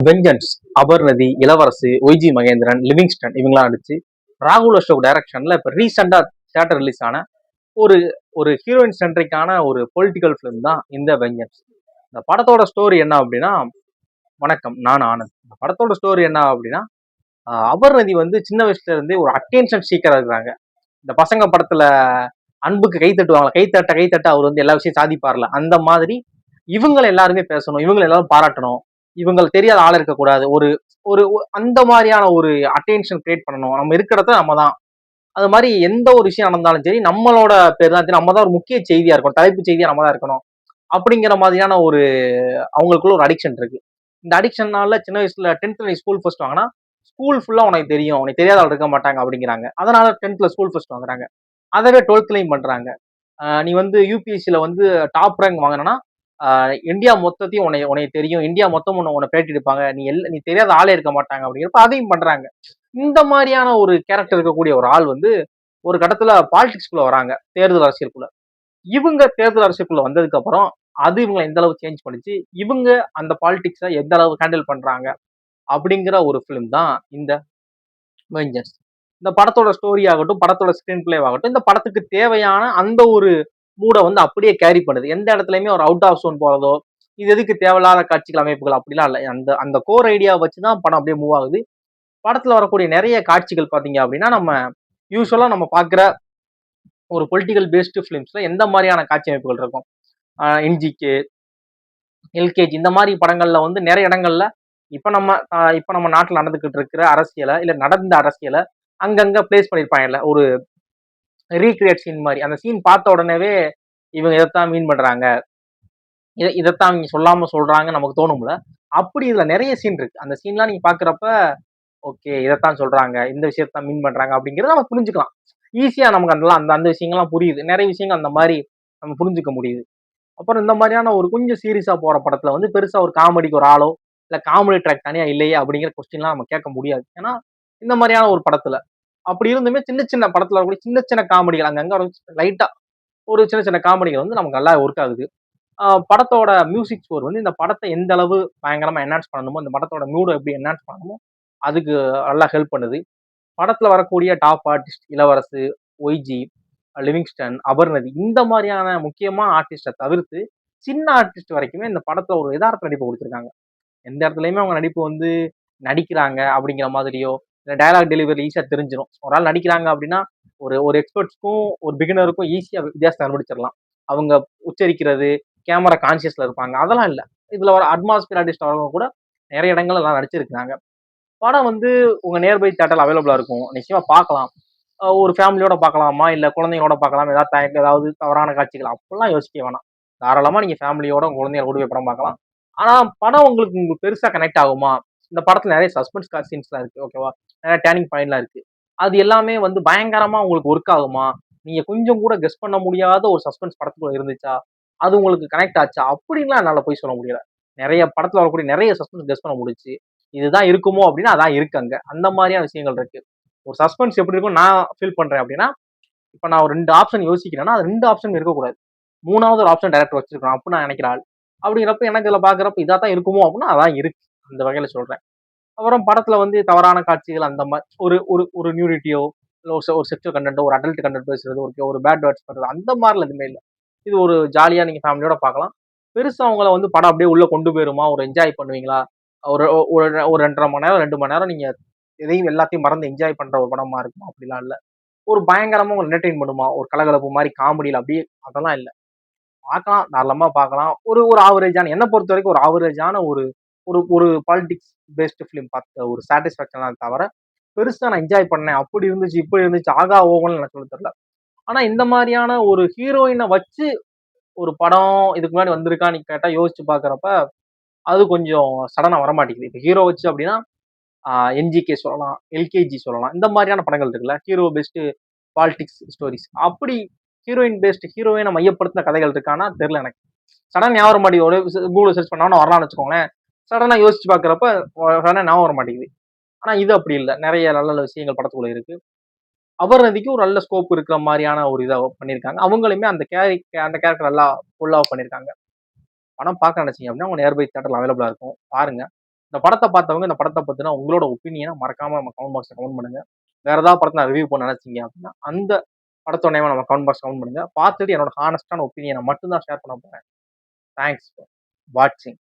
Vengeance, Aparnathi, இளவரசு, YG Mahendran, Livingstone இவங்களாம் நடிச்சு ராகுல் அசோக் டைரக்ஷன்ல இப்ப ரீசெண்டா தியேட்டர் ரிலீஸ் ஆன ஒரு ஒரு ஹீரோயின் சென்ட்ரிக்கான ஒரு பொலிட்டிக்கல் ஃபிலிம் தான் இந்த வெஞ்சன்ஸ். இந்த படத்தோட ஸ்டோரி என்ன அப்படின்னா, வணக்கம், நான் ஆனந்த். இந்த படத்தோட ஸ்டோரி என்ன அப்படின்னா, அபர்ணதி வந்து சின்ன வயசுல இருந்தே ஒரு அட்டென்ஷன் சீக்கரா இருக்கிறாங்க. இந்த பசங்க படத்துல அன்புக்கு கை தட்டுவாங்க, கை தட்ட அவர் வந்து எல்லா விஷயம் சாதிப்பார்ல, அந்த மாதிரி இவங்களை எல்லாருமே பேசணும், இவங்களை எல்லாரும் பாராட்டணும், இவங்களுக்கு தெரியாத ஆள் இருக்கக்கூடாது, ஒரு ஒரு அந்த மாதிரியான ஒரு அட்டென்ஷன் கிரியேட் பண்ணணும், நம்ம இருக்கிறத நம்ம தான், அது மாதிரி எந்த ஒரு விஷயம் நடந்தாலும் சரி நம்மளோட பேர் தான், நம்ம தான் ஒரு முக்கிய செய்தியா இருக்கணும், தலைப்பு செய்தியா நம்ம தான் இருக்கணும் அப்படிங்கிற மாதிரியான ஒரு அவங்களுக்குள்ள ஒரு அடிக்ஷன் இருக்கு. இந்த அடிக்ஷன்னால சின்ன வயசுல 10th நீ ஸ்கூல் ஃபர்ஸ்ட் வாங்கினா ஸ்கூல் ஃபுல்லா உனக்கு தெரியும், உனக்கு தெரியாத ஆள் இருக்க மாட்டாங்க அப்படிங்கிறாங்க. அதனால 10th ஸ்கூல் ஃபர்ஸ்ட் வாங்குறாங்க. அதவே 12th பண்றாங்க. நீ வந்து யூபிஎஸ்சில வந்து டாப் ரேங்க் வாங்கினா இந்தியா மொத்தத்தையும் உன்னை தெரியும், இந்தியா மொத்தம் உன்னை பேட்டி எடுப்பாங்க, நீ தெரியாத ஆளே இருக்க மாட்டாங்க அப்படிங்கிறப்ப அதையும் பண்றாங்க. இந்த மாதிரியான ஒரு கேரக்டர் இருக்கக்கூடிய ஒரு ஆள் வந்து ஒரு கட்டத்துல பாலிடிக்ஸ்குள்ள வராங்க, தேர்தல் அரசியலுக்குள்ள. இவங்க தேர்தல் அரசியலுக்குள்ள வந்ததுக்கு அப்புறம் அது இவங்களை எந்த அளவு சேஞ்ச் பண்ணிச்சு, இவங்க அந்த பாலிடிக்ஸை எந்த அளவு ஹேண்டில் பண்றாங்க அப்படிங்கிற ஒரு ஃபிலிம் தான் இந்த வெஞ்சன்ஸ். இந்த படத்தோட ஸ்டோரி ஆகட்டும், படத்தோட ஸ்கிரீன் பிளே ஆகட்டும், இந்த படத்துக்கு தேவையான அந்த ஒரு மூட வந்து அப்படியே கேரி பண்ணுது. எந்த இடத்துலயுமே ஒரு அவுட் ஆஃப் சோன் போறதோ, இது எதுக்கு தேவையில்லாத காட்சிகள் அமைப்புகள் அப்படிலாம் இல்லை. அந்த அந்த கோர் ஐடியா வச்சுதான் படம் அப்படியே மூவ் ஆகுது. படத்துல வரக்கூடிய நிறைய காட்சிகள் பாத்தீங்க அப்படின்னா, நம்ம யூஸ்வலா நம்ம பாக்குற ஒரு பொலிட்டிக்கல் பேஸ்டு பிலிம்ஸ்ல எந்த மாதிரியான காட்சி அமைப்புகள் இருக்கும், என்ஜிகே, எல்கேஜி இந்த மாதிரி படங்கள்ல வந்து நிறைய இடங்கள்ல இப்ப நம்ம நாட்டில் நடந்துகிட்டு இருக்கிற அரசியலை இல்ல நடந்த அரசியலை அங்கங்க பிளேஸ் பண்ணிருப்பாங்கல்ல, ஒரு ரீக்ரியேட் சீன் மாதிரி. அந்த சீன் பார்த்த உடனேவே இவங்க இதைத்தான் மீன் பண்றாங்க, இதைத்தான் நீங்க சொல்லாம சொல்றாங்க நமக்கு தோணும்ல. அப்படி இதுல நிறைய சீன் இருக்கு. அந்த சீன்லாம் நீங்க பாக்குறப்ப ஓகே இதைத்தான் சொல்றாங்க, இந்த விஷயத்தான் மீன் பண்றாங்க அப்படிங்கறத நம்ம புரிஞ்சுக்கலாம். ஈஸியா நமக்கு அந்த அந்த அந்த விஷயங்கள்லாம் புரியுது. நிறைய விஷயங்கள் அந்த மாதிரி நம்ம புரிஞ்சுக்க முடியுது. அப்புறம் இந்த மாதிரியான ஒரு கொஞ்சம் சீரியஸா போற படத்துல வந்து பெருசா ஒரு காமெடிக்கு ஒரு ஆளோ இல்ல காமெடி ட்ராக் தனியா இல்லையே அப்படிங்கிற கொஸ்டின்லாம் நம்ம கேட்க முடியாது. ஏன்னா இந்த மாதிரியான ஒரு படத்துல அப்படி இருந்துமே சின்ன சின்ன படத்துல வரக்கூடிய சின்ன சின்ன காமெடிகள் அங்கங்க லைட்டா ஒரு சின்ன சின்ன காமெடிகள் வந்து நமக்கு நல்லா ஒர்க் ஆகுது. படத்தோட மியூசிக் ஸ்கோர் வந்து இந்த படத்தை எந்த அளவு பயங்கரமா என்ஹான்ஸ் பண்ணணுமோ, இந்த படத்தோட மூடு எப்படி என்ஹான்ஸ் பண்ணணுமோ அதுக்கு நல்லா ஹெல்ப் பண்ணுது. படத்துல வரக்கூடிய டாப் ஆர்டிஸ்ட் இளவரசு, ஒய்ஜி, லிவிங்ஸ்டன், அபர்ணதி இந்த மாதிரியான முக்கியமான ஆர்டிஸ்டை தவிர்த்து சின்ன ஆர்டிஸ்ட் வரைக்குமே இந்த படத்துல ஒரு யதார்த்த நடிப்பு கொடுத்துருக்காங்க. எந்த இடத்துலயுமே அவங்க நடிப்பு வந்து நடிக்கிறாங்க அப்படிங்கிற மாதிரியோ இல்ல டயலாக் டெலிவரி ஈஸியா தெரிஞ்சிடும். ஒரு ஆள் நடிக்கிறாங்க அப்படின்னா ஒரு ஒரு எக்ஸ்பர்ட்ஸ்க்கும் ஒரு பிகினருக்கும் ஈஸியா வித்தியாசம் கண்டுபிடிச்சிடலாம். அவங்க உச்சரிக்கிறது, கேமரா கான்சியஸ்ல இருப்பாங்க, அதெல்லாம் இல்லை. இதுல வர அட்மாஸ்பியர் ஆர்டிஸ்ட் வரவங்க கூட நிறைய இடங்கள்ல எல்லாம் நடிச்சிருக்காங்க. படம் வந்து உங்க நியர்பை தியேட்டர்ல அவைலபிளா இருக்கும், நிச்சயமா பார்க்கலாம். ஒரு ஃபேமிலியோட பார்க்கலாமா இல்ல குழந்தைங்களோட பார்க்கலாம், ஏதாவது தவறான காட்சிகள் அப்படிலாம் யோசிக்க வேணாம். தாராளமா நீங்க ஃபேமிலியோட உங்க குழந்தைய கூட போய் படம் பார்க்கலாம். ஆனா படம் உங்களுக்கு பெருசா கனெக்ட் ஆகுமா? இந்த படத்துல நிறைய சஸ்பென்ஸ் சீன்ஸ்லாம் இருக்கு, ஓகேவா? நிறைய டேர்னிங் பாயிண்ட்லாம் இருக்கு. அது எல்லாமே வந்து பயங்கரமா உங்களுக்கு ஒர்க் ஆகுமா? நீங்க கொஞ்சம் கூட கெஸ் பண்ண முடியாத ஒரு சஸ்பென்ஸ் படத்துக்குள்ள இருந்துச்சா? அது உங்களுக்கு கனெக்ட் ஆச்சா? அப்படின்லாம் என்னால போய் சொல்ல முடியல. நிறைய படத்துல வரக்கூடிய நிறைய சஸ்பென்ஸ் கெஸ் பண்ண முடிச்சு. இதுதான் இருக்குமோ அப்படின்னா அதான் இருக்கு அங்க. அந்த மாதிரியான விஷயங்கள் இருக்கு. ஒரு சஸ்பென்ஸ் எப்படி இருக்கும் நான் ஃபீல் பண்றேன் அப்படின்னா, இப்ப நான் ஒரு 2 ஆப்ஷன் யோசிக்கிறேன்னா, அது 2 ஆப்ஷன் இருக்கக்கூடாது. 3வது ஒரு ஆப்ஷன் டைரக்டர் வச்சிருக்கணும். அப்படி நான் நினைக்கிற ஆள். அப்படிங்கிறப்ப எனக்கு இதுல பாக்குறப்ப இதாத்தான் இருக்குமோ அப்படின்னா அதான் இருக்கு. அந்த வகையில சொல்றேன். அப்புறம் படத்துல வந்து தவறான காட்சிகள் அந்த மாதிரி ஒரு ஒரு ஒரு நியூடிட்டியோ இல்ல ஒரு செக்ஷுவல் கண்டென்ட்டோ ஒரு அடல்ட் கண்டென்ட் பேசுறது ஒரு பேட் வேர்ட்ஸ் பண்றது அந்த மாதிரிலாம் எதுவுமே இல்லை. இது ஒரு ஜாலியா நீங்க ஃபேமிலியோட பார்க்கலாம். பெருசா அவங்கள வந்து படம் அப்படியே உள்ள கொண்டு போயிருமா, ஒரு என்ஜாய் பண்ணுவீங்களா, ஒரு ஒரு ஒரு 2.5 மணி நேரம் 2 மணி நேரம் நீங்க எதையும் எல்லாத்தையும் மறந்து என்ஜாய் பண்ற ஒரு படமா இருக்குமா அப்படிலாம் இல்ல. ஒரு பயங்கரமா உங்களை என்டர்டெயின் பண்ணுமா, ஒரு கலகலப்பு மாதிரி காமெடியில அப்படியே அதெல்லாம் இல்ல. பார்க்கலாம், தாராளமா பார்க்கலாம். ஒரு ஒரு ஆவரேஜான என்ன பொறுத்த வரைக்கும் ஒரு ஆவரேஜான ஒரு ஒரு ஒரு பாலிடிக்ஸ் பேஸ்டு ஃபிலிம் பார்த்த ஒரு சாட்டிஸ்ஃபேக்ஷன் தான் தவிர, பெருசா நான் என்ஜாய் பண்ணேன், அப்படி இருந்துச்சு, இப்படி இருந்துச்சு, ஆகா ஓகோன்னு எனக்கு சொல்ல தெரியல. ஆனா இந்த மாதிரியான ஒரு ஹீரோயினை வச்சு ஒரு படம் இதுக்கு முன்னாடி வந்திருக்கான்னு கேட்டா யோசிச்சு பார்க்கறப்ப, அது கொஞ்சம் சடனா வரமாட்டேங்குது. இப்ப ஹீரோ வச்சு அப்படின்னா என்ஜிகே சொல்லலாம், எல்கேஜி சொல்லலாம். இந்த மாதிரியான படங்கள் இருக்குல்ல, ஹீரோ பேஸ்டு பாலிடிக்ஸ் ஸ்டோரிஸ். அப்படி ஹீரோயின் பேஸ்டு ஹீரோயினை மையப்படுத்தின கதைகள் இருக்கான்னா தெரியல எனக்கு. சடனா ஞாபகம் வர மாட்டேங்குது. ஒரு கூகுள் சர்ச் பண்ணாலும் வரலாம்னு வச்சுக்கோங்களேன். சடனா யோசிச்சு பார்க்கறப்ப சடனா ஞாபகம் வர மாட்டேங்குது. ஆனா இது அப்படி இல்ல. நிறைய நல்ல நல்ல விஷயங்கள் படத்துக்குள்ள இருக்கு. அபர்ணதிக்கு ஒரு நல்ல ஸ்கோப் இருக்கிற மாதிரியான ஒரு இதை பண்ணியிருக்காங்க. அவங்களுமே அந்த கேரக்டர் நல்லா ஃபுல்லா பண்ணியிருக்காங்க. படம் பார்க்க நினைச்சீங்க அப்படின்னா உங்க நியர்பை தியேட்டர்ல அவைலபிளா இருக்கும், பாருங்க. இந்த படத்தை பார்த்தவங்க இந்த படத்தை பத்தின உங்களோட ஒப்பீனியனை மறக்காம நம்ம கமெண்ட் பாக்ஸ்ல கமெண்ட் பண்ணுங்க. வேற ஏதாவது படத்தை நான் ரிவ்யூ பண்ண நினைச்சீங்க அப்படின்னா அந்த படத்தோட நேம் நம்ம கமெண்ட் பாக்ஸ் கமெண்ட் பண்ணுங்க. பார்த்துட்டு என்னோட ஹானஸ்டான ஒப்பீனியனை மட்டும் தான் ஷேர் பண்ண போறேன். தேங்க்ஸ் ஃபார் வாட்சிங்.